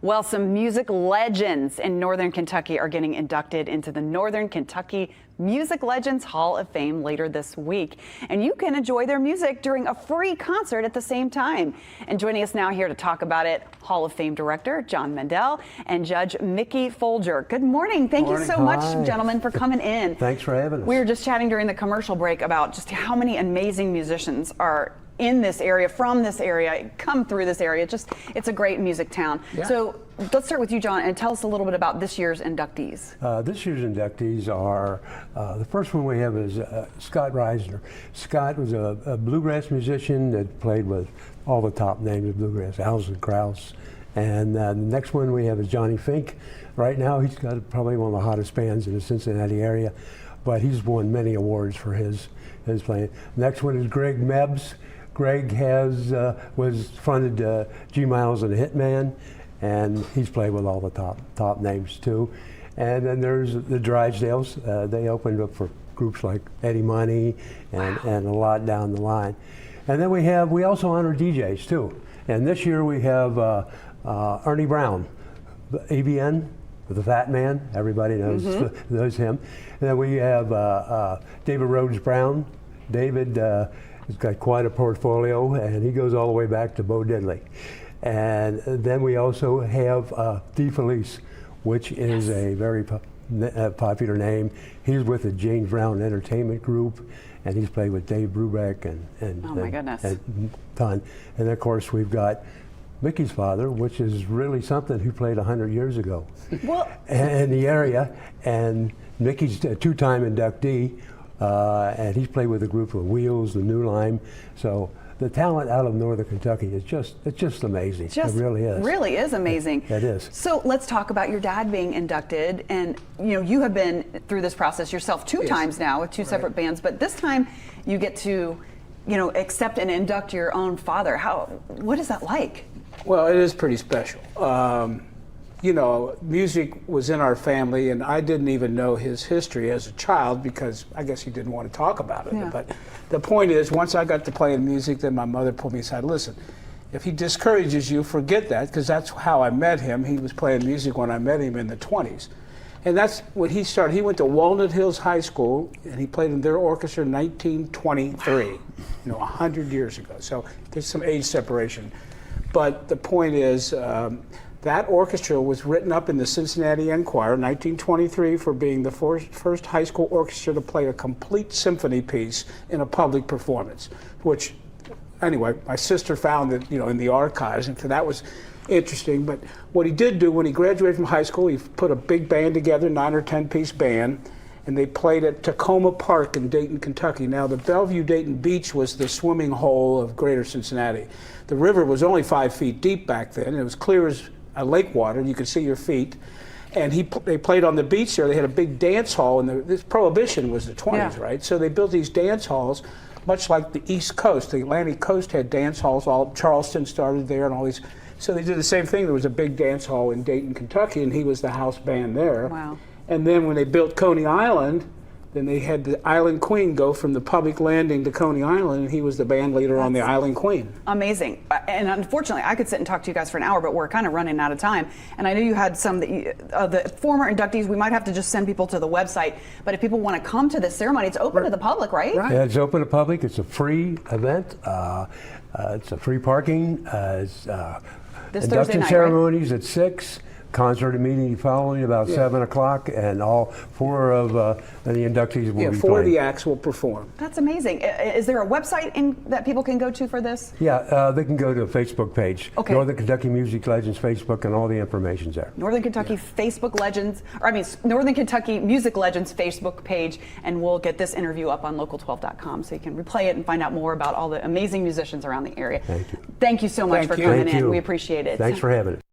Well, some music legends in Northern Kentucky are getting inducted into the Northern Kentucky Music Legends Hall of Fame later this week. And you can enjoy their music during a free concert at the same time. And joining us now here to talk about it, Hall of Fame Director John Mendel and Judge Mickey Folger. Good morning. Thank you so much, gentlemen, for coming in. Thanks for having us. We were just chatting during the commercial break about just how many amazing musicians are in this area, from this area, come through this area. It's a great music town. Yeah. So let's start with you, John, and tell us a little bit about this year's inductees. This year's inductees are, the first one we have is Scott Reisner. Scott was a bluegrass musician that played with all the top names of bluegrass, Alison Krauss. And the next one we have is Johnny Fink. Right now he's got probably one of the hottest bands in the Cincinnati area, but he's won many awards for his playing. Next one is Greg Mebbs. Greg was fronted G Miles and the Hitman, and he's played with all the top names too. And then there's the Drysdales. They opened up for groups like Eddie Money and a lot down the line. And then we also honor DJs too. And this year we have Ernie Brown, AVN, the Fat Man. Everybody knows him. And then we have David Rhodes Brown. David. He's got quite a portfolio, and he goes all the way back to Bo Diddley. And then we also have DeFelice, which is a very popular name. He's with the James Brown Entertainment Group, and he's played with Dave Brubeck and oh my goodness, and ton. And of course we've got Mickey's father, which is really something, who played 100 years ago in the area. And Mickey's a two-time inductee. And he's played with a group of Wheels, the New Line. So the talent out of Northern Kentucky is just amazing. It really is. Really is amazing. It is. So let's talk about your dad being inducted. And you have been through this process yourself two times now with two separate bands, but this time you get to accept and induct your own father. What is that like? Well, it is pretty special. Music was in our family, and I didn't even know his history as a child because I guess he didn't want to talk about it. Yeah. But the point is, once I got to playing music, then my mother pulled me aside. Listen, if he discourages you, forget that, because that's how I met him. He was playing music when I met him in the 20s. And that's when he started. He went to Walnut Hills High School, and he played in their orchestra in 1923, 100 years ago. So there's some age separation. But the point is, that orchestra was written up in the Cincinnati Enquirer in 1923 for being the first high school orchestra to play a complete symphony piece in a public performance, which, anyway, my sister found it, in the archives, and so that was interesting. But what he did do when he graduated from high school, he put a big band together, 9 or 10-piece band, and they played at Tacoma Park in Dayton, Kentucky. Now, the Bellevue Dayton Beach was the swimming hole of greater Cincinnati. The river was only 5 feet deep back then, and it was clear as lake water, you could see your feet. And they played on the beach there. They had a big dance hall, and this Prohibition was the 20s, right? So they built these dance halls, much like the East Coast. The Atlantic Coast had dance halls. Charleston started there, and all these. So they did the same thing. There was a big dance hall in Dayton, Kentucky, and he was the house band there. Wow. And then when they built Coney Island, then they had the Island Queen go from the public landing to Coney Island, and he was the band leader on the Island Queen. Amazing. And unfortunately, I could sit and talk to you guys for an hour, but we're kind of running out of time. And I know you had some of the former inductees. We might have to just send people to the website. But if people want to come to this ceremony, it's open to the public, right? Yeah, it's open to public. It's a free event. It's a free parking. Induction ceremonies at 6. Concert immediately following about 7 o'clock, and all 4 of the inductees will be 4 of the acts will perform. That's amazing. Is there a website that people can go to for this? Yeah, they can go to a Facebook page. Okay. Northern Kentucky Music Legends Facebook, and all the information's there. Northern Kentucky Facebook Legends, Northern Kentucky Music Legends Facebook page, and we'll get this interview up on local12.com so you can replay it and find out more about all the amazing musicians around the area. Thank you. Thank you so much for coming in. We appreciate it. Thanks for having us.